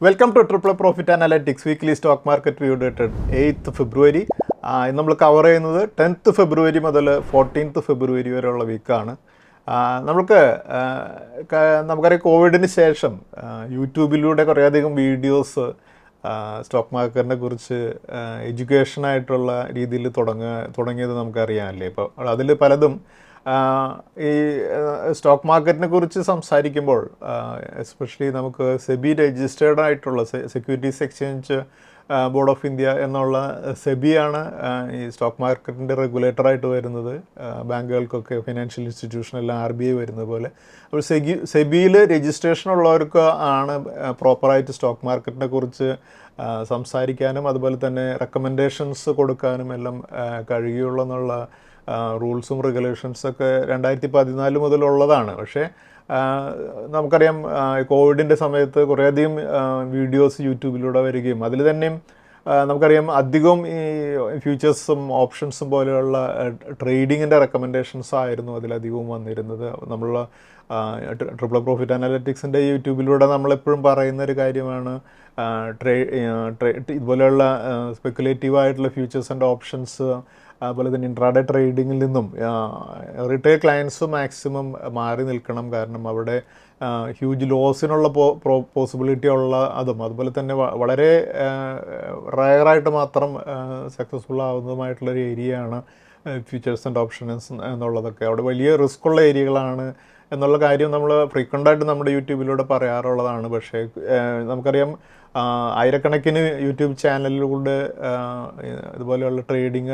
Welcome two triple profit analytics weekly stock market view dated 8th ഫെബ്രുവരി. നമ്മൾ cover ചെയ്യുന്നത് 10th ഫെബ്രുവരി മുതൽ 14th ഫെബ്രുവരി വരെയുള്ള വീക്കാണ്. നമുക്കറിയാം കോവിഡിന് ശേഷം യൂട്യൂബിലൂടെ കുറേയധികം വീഡിയോസ് സ്റ്റോക്ക് മാർക്കറ്റിനെ കുറിച്ച് എഡ്യൂക്കേഷനായിട്ടുള്ള രീതിയിൽ തുടങ്ങിയത് നമുക്കറിയാമല്ലേ. ഇപ്പോൾ അതിൽ പലതും ഈ സ്റ്റോക്ക് മാർക്കറ്റിനെ കുറിച്ച് സംസാരിക്കുമ്പോൾ എസ്പെഷ്യലി നമുക്ക് സെബി രജിസ്റ്റേർഡ് ആയിട്ടുള്ള securities exchange board of India എന്നുള്ള സെബിയാണ് ഈ സ്റ്റോക്ക് മാർക്കറ്റിൻ്റെ റെഗുലേറ്ററായിട്ട് വരുന്നത്. ബാങ്കുകൾക്കൊക്കെ ഫിനാൻഷ്യൽ ഇൻസ്റ്റിറ്റ്യൂഷനെല്ലാം RBI വരുന്നത് പോലെ. അപ്പോൾ സെബിയിൽ രജിസ്ട്രേഷൻ ഉള്ളവർക്ക് ആണ് പ്രോപ്പറായിട്ട് സ്റ്റോക്ക് മാർക്കറ്റിനെ കുറിച്ച് സംസാരിക്കാനും അതുപോലെ തന്നെ റെക്കമെൻഡേഷൻസ് കൊടുക്കാനും എല്ലാം കഴിയുള്ളൂ എന്നുള്ള റൂൾസും റെഗുലേഷൻസൊക്കെ 2014 മുതലുള്ളതാണ്. പക്ഷേ നമുക്കറിയാം കോവിഡിൻ്റെ സമയത്ത് കുറേയധികം വീഡിയോസ് യൂട്യൂബിലൂടെ വരികയും അതിൽ തന്നെയും നമുക്കറിയാം അധികം ഈ ഫ്യൂച്ചേഴ്സും ഓപ്ഷൻസും പോലെയുള്ള ട്രേഡിങ്ങിൻ്റെ റെക്കമെൻഡേഷൻസ് ആയിരുന്നു അതിലധികവും വന്നിരുന്നത്. നമ്മൾ ട്രിപ്പിൾ പ്രോഫിറ്റ് അനാലിറ്റിക്സിൻ്റെ യൂട്യൂബിലൂടെ നമ്മളെപ്പോഴും പറയുന്നൊരു കാര്യമാണ് ഇതുപോലെയുള്ള സ്പെക്കുലേറ്റീവ് ആയിട്ടുള്ള ഫ്യൂച്ചേഴ്സ് ആൻഡ് ഓപ്ഷൻസ് അതുപോലെ തന്നെ ഇൻട്രാഡേ ട്രേഡിങ്ങിൽ നിന്നും റീറ്റെയിൽ ക്ലയൻസ് മാക്സിമം മാറി നിൽക്കണം. കാരണം അവിടെ ഹ്യൂജ് ലോസിനുള്ള പോസിബിലിറ്റി ഉള്ള അതുപോലെ തന്നെ വളരെ റയറായിട്ട് മാത്രം സക്സസ്ഫുൾ ആവുന്നതുമായിട്ടുള്ളൊരു ഏരിയയാണ് ഫ്യൂച്ചേഴ്സ് ആൻഡ് ഓപ്ഷൻസ് എന്നുള്ളതൊക്കെ. അവിടെ വലിയ റിസ്ക് ഉള്ള ഏരിയകളാണ് എന്നുള്ള കാര്യം നമ്മൾ ഫ്രീക്വൻ്റായിട്ട് നമ്മുടെ യൂട്യൂബിലൂടെ പറയാറുള്ളതാണ്. പക്ഷേ നമുക്കറിയാം ആയിരക്കണക്കിന് യൂട്യൂബ് ചാനലിലൂടെ ഇതുപോലെയുള്ള ട്രേഡിങ്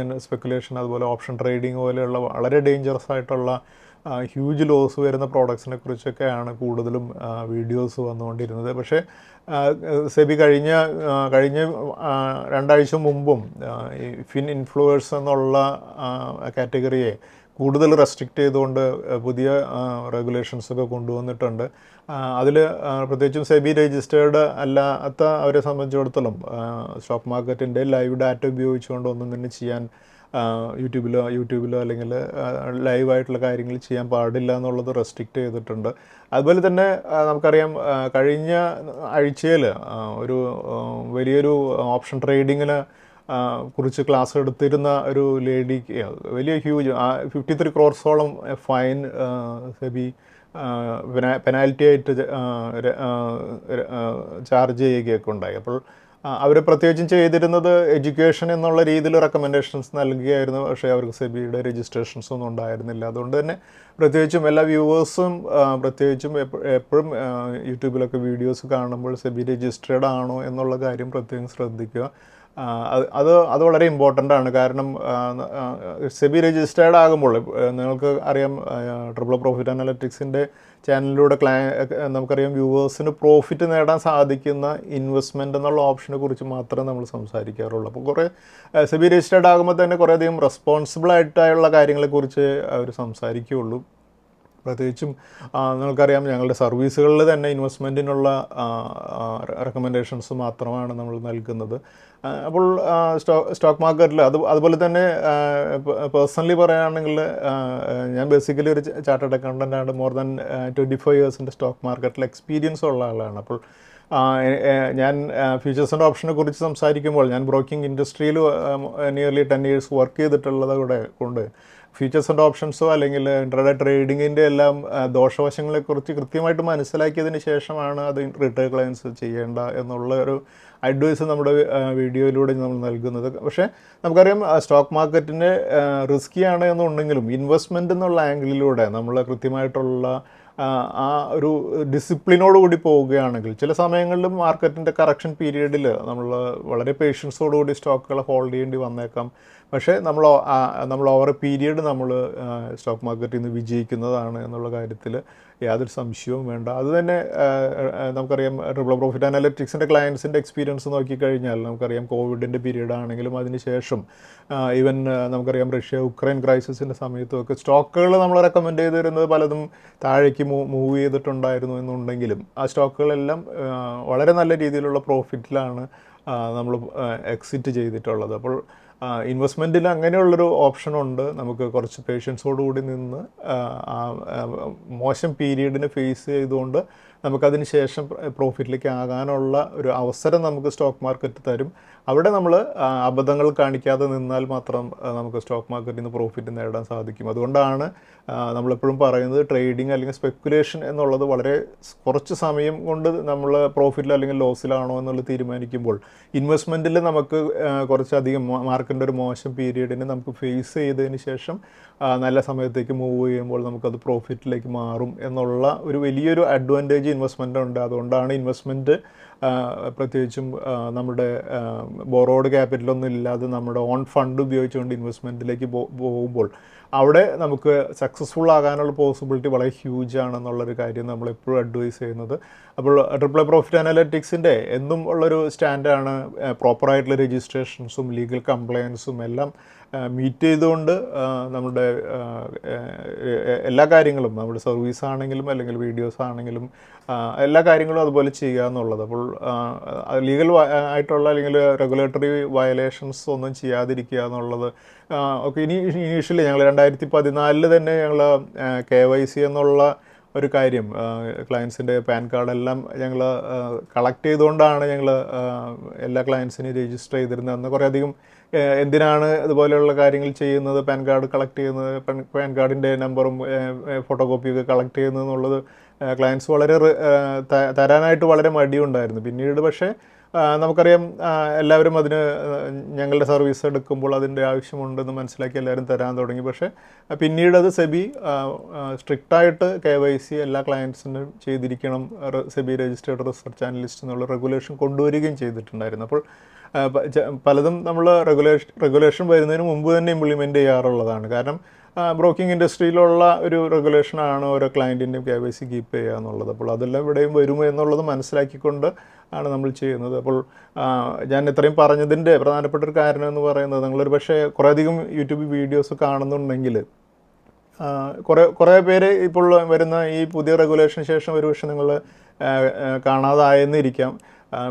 ആൻഡ് സ്പെക്കുലേഷൻ അതുപോലെ ഓപ്ഷൻ ട്രേഡിങ് പോലെയുള്ള വളരെ ഡേഞ്ചറസ് ആയിട്ടുള്ള ഹ്യൂജ് ലോസ് വരുന്ന പ്രോഡക്ട്സിനെ കുറിച്ചൊക്കെയാണ് കൂടുതലും വീഡിയോസ് വന്നുകൊണ്ടിരുന്നത്. പക്ഷേ സെബി കഴിഞ്ഞ 2 ആഴ്ച മുമ്പും ഈ ഫിൻ ഇൻഫ്ലുവേഴ്സ് എന്നുള്ള കാറ്റഗറിയെ കൂടുതൽ റെസ്ട്രിക്റ്റ് ചെയ്തുകൊണ്ട് പുതിയ റെഗുലേഷൻസൊക്കെ കൊണ്ടുവന്നിട്ടുണ്ട്. അതിൽ പ്രത്യേകിച്ചും സെബി രജിസ്റ്റേർഡ് അല്ലാത്ത അവരെ സംബന്ധിച്ചിടത്തോളം സ്റ്റോക്ക് മാർക്കറ്റിൻ്റെ ലൈവ് ഡാറ്റ ഉപയോഗിച്ചുകൊണ്ട് ഒന്നും തന്നെ ചെയ്യാൻ യൂട്യൂബിലോ അല്ലെങ്കിൽ ലൈവായിട്ടുള്ള കാര്യങ്ങൾ ചെയ്യാൻ പാടില്ല എന്നുള്ളത് റെസ്ട്രിക്റ്റ് ചെയ്തിട്ടുണ്ട്. അതുപോലെ തന്നെ നമുക്കറിയാം കഴിഞ്ഞ ആഴ്ചയിൽ ഒരു വലിയൊരു ഓപ്ഷൻ ട്രേഡിങ്ങിന് കുറിച്ച് ക്ലാസ് എടുത്തിരുന്ന ഒരു ലേഡിക്ക് വലിയ huge 53 crores fine SEBI penalty ആയിട്ട് ചാർജ് ചെയ്യുകയൊക്കെ ഉണ്ടായി. അപ്പോൾ അവർ പ്രത്യേകിച്ചും ചെയ്തിരുന്നത് എഡ്യൂക്കേഷൻ എന്നുള്ള രീതിയിൽ റെക്കമെൻഡേഷൻസ് നൽകുകയായിരുന്നു. പക്ഷേ അവർക്ക് സെബിയുടെ രജിസ്ട്രേഷൻസ് ഒന്നും ഉണ്ടായിരുന്നില്ല. അതുകൊണ്ട് തന്നെ പ്രത്യേകിച്ചും എല്ലാ വ്യൂവേഴ്സും പ്രത്യേകിച്ചും എപ്പോഴും യൂട്യൂബിലൊക്കെ വീഡിയോസ് കാണുമ്പോൾ സെബി രജിസ്ട്രേഡ് ആണോ എന്നുള്ള കാര്യം പ്രത്യേകം ശ്രദ്ധിക്കുക. അത് വളരെ ഇമ്പോർട്ടൻ്റ് ആണ്. കാരണം സെബി രജിസ്റ്റേർഡ് ആകുമ്പോൾ നിങ്ങൾക്ക് അറിയാം ട്രിപ്പിൾ പ്രോഫിറ്റ് അനാലിറ്റിക്സിൻ്റെ ചാനലിലൂടെ നമുക്കറിയാം വ്യൂവേഴ്സിന് പ്രോഫിറ്റ് നേടാൻ സാധിക്കുന്ന ഇൻവെസ്റ്റ്മെൻറ്റ് എന്നുള്ള ഓപ്ഷനെ കുറിച്ച് മാത്രമേ നമ്മൾ സംസാരിക്കാറുള്ളൂ. അപ്പോൾ കുറേ സെബി രജിസ്റ്റേർഡ് ആകുമ്പോൾ തന്നെ കുറേയധികം റെസ്പോൺസിബിളായിട്ടുള്ള കാര്യങ്ങളെക്കുറിച്ച് അവർ സംസാരിക്കുകയുള്ളൂ. പ്രത്യേകിച്ചും നിങ്ങൾക്കറിയാം ഞങ്ങളുടെ സർവീസുകളിൽ തന്നെ ഇൻവെസ്റ്റ്മെൻറ്റിനുള്ള റെക്കമെൻഡേഷൻസ് മാത്രമാണ് നമ്മൾ നൽകുന്നത്. അപ്പോൾ സ്റ്റോക്ക് മാർക്കറ്റിൽ അതുപോലെ തന്നെ പേഴ്സണലി പറയുകയാണെങ്കിൽ ഞാൻ ബേസിക്കലി ഒരു ചാർട്ടേഡ് അക്കൗണ്ടൻ്റാണ്. മോർ ദാൻ 25 years സ്റ്റോക്ക് മാർക്കറ്റിൽ എക്സ്പീരിയൻസ് ഉള്ള ആളാണ്. അപ്പോൾ ഞാൻ ഫ്യൂച്ചേഴ്സ് ആൻഡ് ഓപ്ഷനെ കുറിച്ച് സംസാരിക്കുമ്പോൾ ഞാൻ ബ്രോക്കിംഗ് ഇൻഡസ്ട്രിയിൽ നിയർലി 10 years വർക്ക് ചെയ്തിട്ടുള്ളത് കൊണ്ട് ഫ്യൂച്ചേഴ്സ് ആൻഡ് ഓപ്ഷൻസോ അല്ലെങ്കിൽ ഇൻട്രാഡേ ട്രേഡിങ്ങിൻ്റെ എല്ലാം ദോഷവശങ്ങളെക്കുറിച്ച് കൃത്യമായിട്ട് മനസ്സിലാക്കിയതിന് ശേഷമാണ് അത് റീറ്റെയിൽ ക്ലയൻസ് ചെയ്യേണ്ട എന്നുള്ള ഒരു അഡ്വൈസ് നമ്മുടെ വീഡിയോയിലൂടെ നമ്മൾ നൽകുന്നത്. പക്ഷേ നമുക്കറിയാം സ്റ്റോക്ക് മാർക്കറ്റിൻ്റെ റിസ്ക്കിയാണ് എന്നുണ്ടെങ്കിലും ഇൻവെസ്റ്റ്മെൻറ്റ് എന്നുള്ള ആംഗിളിലൂടെ നമ്മൾ കൃത്യമായിട്ടുള്ള ആ ഒരു ഡിസിപ്ലിനോടുകൂടി പോവുകയാണെങ്കിൽ ചില സമയങ്ങളിലും മാർക്കറ്റിൻ്റെ കറക്ഷൻ പീരീഡിൽ നമ്മൾ വളരെ പേഷ്യൻസോടുകൂടി സ്റ്റോക്കുകൾ ഹോൾഡ് ചെയ്യേണ്ടി വന്നേക്കാം. പക്ഷേ നമ്മൾ ഓവർ പീരീഡ് നമ്മൾ സ്റ്റോക്ക് മാർക്കറ്റിൽ നിന്ന് വിജയിക്കുന്നതാണ് എന്നുള്ള കാര്യത്തിൽ യാതൊരു സംശയവും വേണ്ട. അതുതന്നെ നമുക്കറിയാം ട്രിപ്പിൾ പ്രോഫിറ്റ് അനാലിറ്റിക്സിൻ്റെ ക്ലയൻസിൻ്റെ എക്സ്പീരിയൻസ് നോക്കിക്കഴിഞ്ഞാൽ നമുക്കറിയാം കോവിഡിൻ്റെ പീരീഡ് ആണെങ്കിലും അതിനുശേഷം ഈവൻ നമുക്കറിയാം യുക്രൈൻ ക്രൈസിസിൻ്റെ സമയത്തുമൊക്കെ സ്റ്റോക്കുകൾ നമ്മൾ റെക്കമെൻഡ് ചെയ്ത് വരുന്നത് പലതും താഴേക്ക് മൂവ് ചെയ്തിട്ടുണ്ടായിരുന്നു എന്നുണ്ടെങ്കിലും ആ സ്റ്റോക്കുകളെല്ലാം വളരെ നല്ല രീതിയിലുള്ള പ്രോഫിറ്റിലാണ് നമ്മൾ എക്സിറ്റ് ചെയ്തിട്ടുള്ളത്. അപ്പോൾ ഇൻവെസ്റ്റ്മെൻറ്റിൽ അങ്ങനെയുള്ളൊരു ഓപ്ഷനുണ്ട്. നമുക്ക് കുറച്ച് പേഷ്യൻസോടുകൂടി നിന്ന് മോശം പീരീഡിനെ ഫേസ് ചെയ്തുകൊണ്ട് നമുക്കതിന് ശേഷം പ്രോഫിറ്റിലേക്ക് ആകാനുള്ള ഒരു അവസരം നമുക്ക് സ്റ്റോക്ക് മാർക്കറ്റ് തരും. അവിടെ നമ്മൾ അബദ്ധങ്ങൾ കാണിക്കാതെ നിന്നാൽ മാത്രം നമുക്ക് സ്റ്റോക്ക് മാർക്കറ്റിൽ നിന്ന് പ്രോഫിറ്റ് നേടാൻ സാധിക്കും. അതുകൊണ്ടാണ് നമ്മളെപ്പോഴും പറയുന്നത് ട്രേഡിംഗ് അല്ലെങ്കിൽ സ്പെക്കുലേഷൻ എന്നുള്ളത് വളരെ കുറച്ച് സമയം കൊണ്ട് നമ്മൾ പ്രോഫിറ്റിൽ അല്ലെങ്കിൽ ലോസിലാണോ എന്നുള്ളത് തീരുമാനിക്കുമ്പോൾ ഇൻവെസ്റ്റ്മെൻറ്റിൽ നമുക്ക് കുറച്ചധികം മാർക്കറ്റിൻ്റെ ഒരു മോശം പീരീഡിനെ നമുക്ക് ഫേസ് ചെയ്തതിന് ശേഷം നല്ല സമയത്തേക്ക് മൂവ് ചെയ്യുമ്പോൾ നമുക്കത് പ്രോഫിറ്റിലേക്ക് മാറും എന്നുള്ള ഒരു വലിയൊരു അഡ്വാൻറ്റേജ് ഇൻവെസ്റ്റ്മെൻ്റ് ഉണ്ട്. അതുകൊണ്ടാണ് ഇൻവെസ്റ്റ്മെൻറ്റ് പ്രത്യേകിച്ചും നമ്മുടെ ബോറോഡ് ക്യാപിറ്റലൊന്നും ഇല്ലാതെ നമ്മുടെ ഓൺ ഫണ്ട് ഉപയോഗിച്ചുകൊണ്ട് ഇൻവെസ്റ്റ്മെൻറ്റിലേക്ക് പോകുമ്പോൾ അവിടെ നമുക്ക് സക്സസ്ഫുൾ ആകാനുള്ള പോസിബിലിറ്റി വളരെ ഹ്യൂജ് ആണെന്നുള്ളൊരു കാര്യം നമ്മൾ എപ്പോഴും അഡ്വൈസ് ചെയ്യുന്നത്. അപ്പോൾ ട്രിപ്പിൾ പ്രോഫിറ്റ് അനലിറ്റിക്സിൻ്റെ എന്നും ഉള്ളൊരു സ്റ്റാൻഡാണ് പ്രോപ്പറായിട്ടുള്ള രജിസ്ട്രേഷൻസും ലീഗൽ കംപ്ലയൻസും എല്ലാം മീറ്റ് ചെയ്തുകൊണ്ട് നമ്മുടെ എല്ലാ കാര്യങ്ങളും നമ്മുടെ സർവീസ് ആണെങ്കിലും അല്ലെങ്കിൽ വീഡിയോസ് ആണെങ്കിലും എല്ലാ കാര്യങ്ങളും അതുപോലെ ചെയ്യുക എന്നുള്ളത്. അപ്പോൾ ലീഗൽ ആയിട്ടുള്ള അല്ലെങ്കിൽ റെഗുലേറ്ററി വയലേഷൻസ് ഒന്നും ചെയ്യാതിരിക്കുക എന്നുള്ളത് ഒക്കെ ഇനീഷ്യലി ഞങ്ങൾ 2014 തന്നെ ഞങ്ങൾ KYC എന്നുള്ള ഒരു കാര്യം ക്ലയൻസിൻ്റെ പാൻ കാർഡെല്ലാം ഞങ്ങൾ കളക്ട് ചെയ്തുകൊണ്ടാണ് ഞങ്ങൾ എല്ലാ ക്ലയൻസിനെയും രജിസ്റ്റർ ചെയ്തിരുന്നത്. അന്ന് കുറേയധികം എന്തിനാണ് ഇതുപോലെയുള്ള കാര്യങ്ങൾ ചെയ്യുന്നത്, പാൻ കാർഡ് കളക്ട് ചെയ്യുന്നത്, പാൻ കാർഡിൻ്റെ നമ്പറും ഫോട്ടോ കോപ്പിയൊക്കെ കളക്ട് ചെയ്യുന്നത് എന്നുള്ളത് ക്ലയൻസ് വളരെ തരാനായിട്ട് വളരെ മടിയുണ്ടായിരുന്നു. പിന്നീട് പക്ഷേ നമുക്കറിയാം എല്ലാവരും അതിന് ഞങ്ങളുടെ സർവീസ് എടുക്കുമ്പോൾ അതിൻ്റെ ആവശ്യമുണ്ടെന്ന് മനസ്സിലാക്കി എല്ലാവരും തരാൻ തുടങ്ങി. പക്ഷേ പിന്നീട് അത് സെബി സ്ട്രിക്റ്റായിട്ട് KYC എല്ലാ ക്ലയൻസിനും ചെയ്തിരിക്കണം, സെബി രജിസ്റ്റേർഡ് റിസർച്ച് അനലിസ്റ്റ് എന്നുള്ള റെഗുലേഷൻ കൊണ്ടുവരികയും ചെയ്തിട്ടുണ്ടായിരുന്നു. അപ്പോൾ പലതും നമ്മൾ റെഗുലേഷൻ വരുന്നതിന് മുമ്പ് തന്നെ ഇംപ്ലിമെൻ്റ് ചെയ്യാറുള്ളതാണ്. കാരണം ബ്രോക്കിംഗ് ഇൻഡസ്ട്രിയിലുള്ള ഒരു റെഗുലേഷനാണ് ഓരോ ക്ലയൻറ്റിൻ്റെയും KYC കീപ്പ് ചെയ്യുക എന്നുള്ളത്. അപ്പോൾ അതെല്ലാം ഇവിടെയും വരുമോ എന്നുള്ളത് മനസ്സിലാക്കിക്കൊണ്ട് ആണ് നമ്മൾ ചെയ്യുന്നത്. അപ്പോൾ ഞാൻ ഇത്രയും പറഞ്ഞതിൻ്റെ പ്രധാനപ്പെട്ട ഒരു കാരണം എന്ന് പറയുന്നത്, നിങ്ങളൊരു പക്ഷേ കുറേയധികം യൂട്യൂബ് വീഡിയോസ് കാണുന്നുണ്ടെങ്കിൽ കുറേ പേര് ഇപ്പോൾ വരുന്ന ഈ പുതിയ റെഗുലേഷന് ശേഷം ഒരു പക്ഷേ നിങ്ങൾ കാണാതായെന്നിരിക്കാം.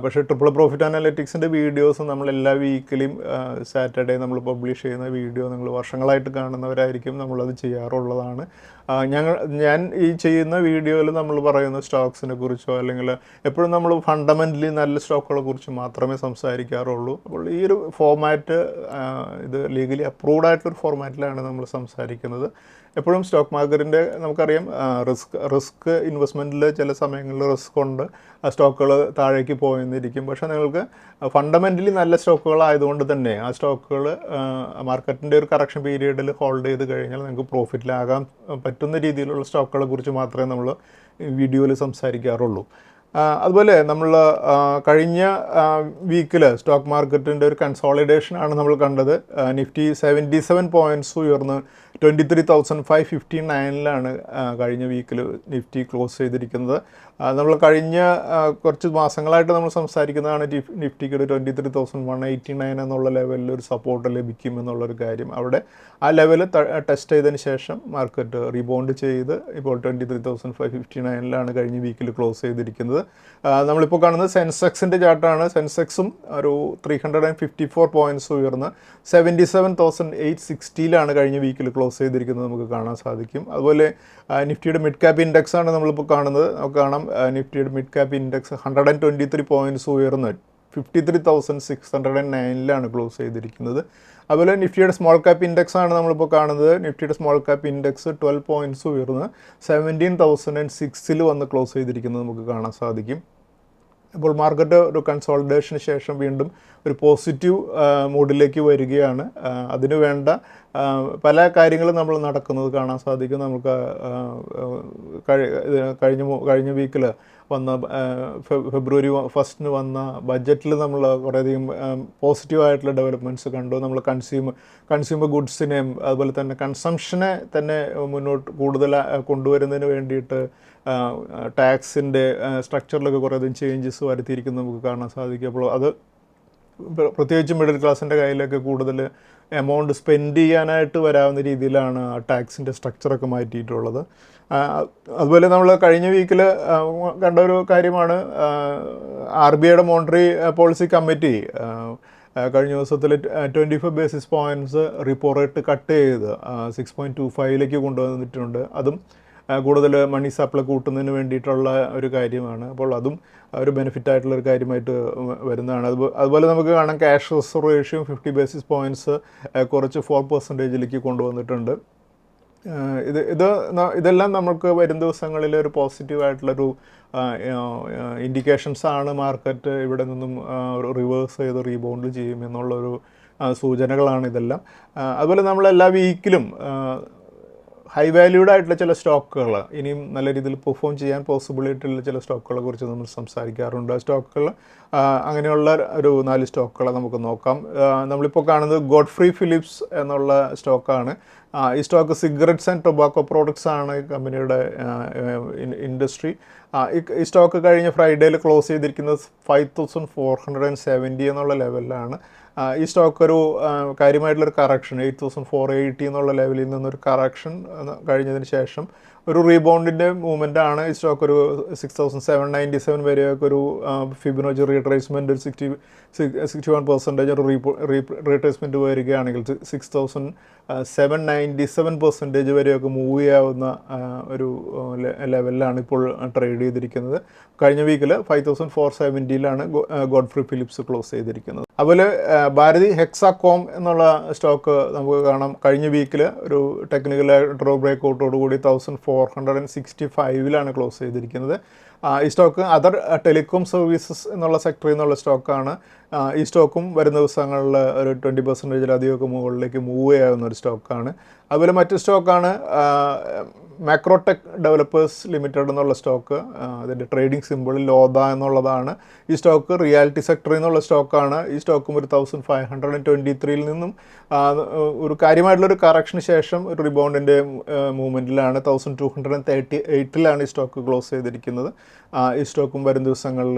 പക്ഷേ ട്രിപ്പിൾ പ്രോഫിറ്റ് അനലിറ്റിക്സിൻ്റെ വീഡിയോസ് നമ്മൾ എല്ലാ വീക്കിലും സാറ്റർഡേ നമ്മൾ പബ്ലിഷ് ചെയ്യുന്ന വീഡിയോ നിങ്ങൾ വർഷങ്ങളായിട്ട് കാണുന്നവരായിരിക്കും, നമ്മളത് ചെയ്യാറുള്ളതാണ്. ഞാൻ ഈ ചെയ്യുന്ന വീഡിയോയിൽ നമ്മൾ പറയുന്ന സ്റ്റോക്സിനെ കുറിച്ചോ അല്ലെങ്കിൽ എപ്പോഴും നമ്മൾ ഫണ്ടമെൻ്റലി നല്ല സ്റ്റോക്കുകളെ കുറിച്ച് മാത്രമേ സംസാരിക്കാറുള്ളൂ. അപ്പോൾ ഈ ഒരു ഫോർമാറ്റ് ഇത് ലീഗലി അപ്രൂവ്ഡ് ആയിട്ടൊരു ഫോർമാറ്റിലാണ് നമ്മൾ സംസാരിക്കുന്നത്. എപ്പോഴും സ്റ്റോക്ക് മാർക്കറ്റിൻ്റെ നമുക്കറിയാം റിസ്ക് ഇൻവെസ്റ്റ്മെൻറ്റിൽ ചില സമയങ്ങളിൽ റിസ്ക് കൊണ്ട് സ്റ്റോക്കുകൾ താഴേക്ക് പോയെന്നിരിക്കും. പക്ഷേ നിങ്ങൾക്ക് ഫണ്ടമെൻ്റലി നല്ല സ്റ്റോക്കുകളായതുകൊണ്ട് തന്നെ ആ സ്റ്റോക്കുകൾ മാർക്കറ്റിൻ്റെ ഒരു കറക്ഷൻ പീരീഡിൽ ഹോൾഡ് ചെയ്ത് കഴിഞ്ഞാൽ നിങ്ങൾക്ക് പ്രോഫിറ്റിലാകാൻ പറ്റുന്ന രീതിയിലുള്ള സ്റ്റോക്കുകളെ കുറിച്ച് മാത്രമേ നമ്മൾ വീഡിയോയിൽ സംസാരിക്കാറുള്ളൂ. അതുപോലെ നമ്മൾ കഴിഞ്ഞ വീക്കിൽ സ്റ്റോക്ക് മാർക്കറ്റിൻ്റെ ഒരു കൺസോളിഡേഷനാണ് നമ്മൾ കണ്ടത്. നിഫ്റ്റി 77 പോയിൻറ്റ്സ് ഉയർന്ന് 23,559 കഴിഞ്ഞ വീക്കിൽ നിഫ്റ്റി ക്ലോസ് ചെയ്തിരിക്കുന്നത്. നമ്മൾ കഴിഞ്ഞ കുറച്ച് മാസങ്ങളായിട്ട് നമ്മൾ സംസാരിക്കുന്നതാണ് നിഫ്റ്റിക്ക് ഒരു 23,189 എന്നുള്ള ലെവലിൽ ഒരു സപ്പോർട്ട് ലഭിക്കും എന്നുള്ളൊരു കാര്യം. അവിടെ ആ ലെവൽ ടെസ്റ്റ് ചെയ്തതിന് ശേഷം മാർക്കറ്റ് റീബൗണ്ട് ചെയ്ത് ഇപ്പോൾ 23,559 കഴിഞ്ഞ വീക്കിൽ ക്ലോസ് ചെയ്തിരിക്കുന്നത്. നമ്മളിപ്പോൾ കാണുന്നത് സെൻസെക്സിൻ്റെ ചാർട്ടാണ്. സെൻസെക്സും ഒരു 354 പോയിൻറ്റ്സ് ഉയർന്ന് 77,860 കഴിഞ്ഞ വീക്കിൽ ക്ലോസ് ചെയ്തിരിക്കുന്നത് നമുക്ക് കാണാൻ സാധിക്കും. അതുപോലെ നിഫ്റ്റിയുടെ മിഡ് ക്യാപ്പ് ഇൻഡെക്സ് ആണ് നമ്മളിപ്പോൾ കാണുന്നത്. നമുക്ക് കാണാം നിഫ്റ്റിയുടെ മിഡ് ക്യാപ്പ് ഇൻഡെക്സ് 123 പോയിൻറ്റ്സ് ഉയർന്ന് 53,609 ക്ലോസ് ചെയ്തിരിക്കുന്നത്. അതുപോലെ നിഫ്റ്റിയുടെ സ്മോൾ ക്യാപ്പ് ഇൻഡെക്സ് ആണ് നമ്മളിപ്പോൾ കാണുന്നത്. നിഫ്റ്റിയുടെ സ്മോൾ ക്യാപ്പ് ഇൻഡെക്സ് 12 പോയിൻറ്റ്സ് ഉയർന്ന് 17,006 വന്ന് ക്ലോസ് ചെയ്തിരിക്കുന്നത് നമുക്ക് കാണാൻ സാധിക്കും. അപ്പോൾ മാർക്കറ്റ് ഒരു കൺസോളിഡേഷന് ശേഷം വീണ്ടും ഒരു പോസിറ്റീവ് മൂഡിലേക്ക് വരികയാണ്. അതിനു വേണ്ട പല കാര്യങ്ങളും നമ്മൾ നടക്കുന്നത് കാണാൻ സാധിക്കും. നമുക്ക് കഴിഞ്ഞ വീക്കിൽ വന്ന ഫെബ്രുവരി 1 വന്ന ബഡ്ജറ്റിൽ നമ്മൾ കുറേയധികം പോസിറ്റീവായിട്ടുള്ള ഡെവലപ്മെൻറ്റ്സ് കണ്ടു. നമ്മൾ കൺസ്യൂമർ ഗുഡ്സിനെയും അതുപോലെ തന്നെ കൺസംഷനെ തന്നെ മുന്നോട്ട് കൂടുതൽ കൊണ്ടുവരുന്നതിന് വേണ്ടിയിട്ട് ടാക്സിൻ്റെ സ്ട്രക്ചറിലൊക്കെ കുറേയധികം ചേഞ്ചസ് വരുത്തിയിരിക്കുന്നത് നമുക്ക് കാണാൻ സാധിക്കും. അപ്പോൾ അത് പ്രത്യേകിച്ച് മിഡിൽ ക്ലാസിൻ്റെ കയ്യിലൊക്കെ കൂടുതൽ എമൗണ്ട് സ്പെൻഡ് ചെയ്യാനായിട്ട് വരാവുന്ന രീതിയിലാണ് ആ ടാക്സിൻ്റെ സ്ട്രക്ചറൊക്കെ മാറ്റിയിട്ടുള്ളത്. അതുപോലെ നമ്മൾ കഴിഞ്ഞ വീക്കിൽ കണ്ട ഒരു കാര്യമാണ് RBIയുടെ മോണിറ്ററി പോളിസി കമ്മിറ്റി കഴിഞ്ഞ ദിവസത്തിൽ 25 basis points repo rate cut ചെയ്ത് 6.25 കൊണ്ടുവന്നിട്ടുണ്ട്. അതും കൂടുതൽ മണി സപ്ലൈ കൂട്ടുന്നതിന് വേണ്ടിയിട്ടുള്ള ഒരു കാര്യമാണ്. അപ്പോൾ അതും ഒരു ബെനിഫിറ്റ് ആയിട്ടുള്ളൊരു കാര്യമായിട്ട് വരുന്നതാണ്. അതുപോലെ നമുക്ക് കാണാം cash reserve ratio 50 basis points കുറച്ച് 4% കൊണ്ടുവന്നിട്ടുണ്ട്. ഇതെല്ലാം നമുക്ക് വരും ദിവസങ്ങളിൽ ഒരു പോസിറ്റീവായിട്ടുള്ളൊരു ഇൻഡിക്കേഷൻസ് ആണ്. മാർക്കറ്റ് ഇവിടെ നിന്നും റിവേഴ്സ് ചെയ്ത് റീബൗണ്ട് ചെയ്യും എന്നുള്ളൊരു സൂചനകളാണ് ഇതെല്ലാം. അതുപോലെ നമ്മൾ എല്ലാ വീക്കിലും ഹൈ വാല്യൂഡ് ആയിട്ടുള്ള ചില സ്റ്റോക്കുകൾ ഇനിയും നല്ല രീതിയിൽ പെർഫോം ചെയ്യാൻ പോസിബിലിറ്റി ഉള്ള ചില സ്റ്റോക്കുകളെ കുറിച്ച് നമ്മൾ സംസാരിക്കാറുണ്ട്. ആ സ്റ്റോക്കുകൾ അങ്ങനെയുള്ള ഒരു 4 സ്റ്റോക്കുകളെ നമുക്ക് നോക്കാം. നമ്മളിപ്പോൾ കാണുന്നത് ഗോഡ്ഫ്രീ ഫിലിപ്സ് എന്നുള്ള സ്റ്റോക്കാണ്. ഈ stock cigarettes and tobacco products ആണ് ഈ കമ്പനിയുടെ ഇൻഡസ്ട്രി. ഈ സ്റ്റോക്ക് കഴിഞ്ഞ ഫ്രൈഡേയിൽ ക്ലോസ് ചെയ്തിരിക്കുന്നത് 5470 എന്നുള്ള ലെവലിലാണ്. ഈ സ്റ്റോക്ക് ഒരു കാര്യമായിട്ടുള്ളൊരു കറക്ഷൻ 8480 എന്നുള്ള ലെവലിൽ നിന്നൊരു കറക്ഷൻ കഴിഞ്ഞതിന് ശേഷം ഒരു റീബൗണ്ടിൻ്റെ മൂവ്മെൻ്റ് ആണ്. ഈ സ്റ്റോക്ക് ഒരു 6797 വരെയൊക്കെ ഒരു ഫിബൊനാച്ചി റീട്രേസ്മെൻറ്റ് ഒരു 61% ഒരു റീട്രേസ്മെൻറ്റ് വരികയാണെങ്കിൽ 6797% വരെയൊക്കെ മൂവ് ചെയ്യാവുന്ന ഒരു ലെവലിലാണ് ഇപ്പോൾ ട്രേഡ് ചെയ്തിരിക്കുന്നത്. കഴിഞ്ഞ വീക്കിൽ 5470 ഗോഡ്ഫ്രീ ഫിലിപ്സ് ക്ലോസ് ചെയ്തിരിക്കുന്നത്. അതുപോലെ ഭാരതി ഹെക്സാകോം എന്നുള്ള സ്റ്റോക്ക് നമുക്ക് കാണാം. കഴിഞ്ഞ വീക്കിൽ ഒരു ടെക്നിക്കൽ ഡ്രോ ബ്രേക്കൗട്ടോടുകൂടി 1465 ക്ലോസ് ചെയ്തിരിക്കുന്നത്. ഈ സ്റ്റോക്ക് അതർ ടെലികോം സർവീസസ് എന്നുള്ള സെക്ടറിൽ നിന്നുള്ള സ്റ്റോക്കാണ്. ഈ സ്റ്റോക്കും വരുന്ന ദിവസങ്ങളിൽ ഒരു 20%-ലധികമൊക്കെ മുകളിലേക്ക് മൂവ് ചെയ്യാവുന്ന ഒരു സ്റ്റോക്കാണ്. അതുപോലെ മറ്റു സ്റ്റോക്കാണ് മാക്രോടെക് ഡെവലപ്പേഴ്സ് ലിമിറ്റഡ് എന്നുള്ള സ്റ്റോക്ക്. അതിൻ്റെ ട്രേഡിംഗ് സിമ്പിൾ ലോദ എന്നുള്ളതാണ്. ഈ സ്റ്റോക്ക് റിയാലിറ്റി സെക്ടറിൽ നിന്നുള്ള സ്റ്റോക്കാണ്. ഈ സ്റ്റോക്കും ഒരു 1523 നിന്നും ഒരു കാര്യമായിട്ടുള്ളൊരു കറക്ഷന് ശേഷം ഒരു റിബൗണ്ടിൻ്റെ മൂവ്മെൻറ്റിലാണ്. 1238 ഈ സ്റ്റോക്ക് ക്ലോസ് ചെയ്തിരിക്കുന്നത്. ഈ സ്റ്റോക്കും വരും ദിവസങ്ങളിൽ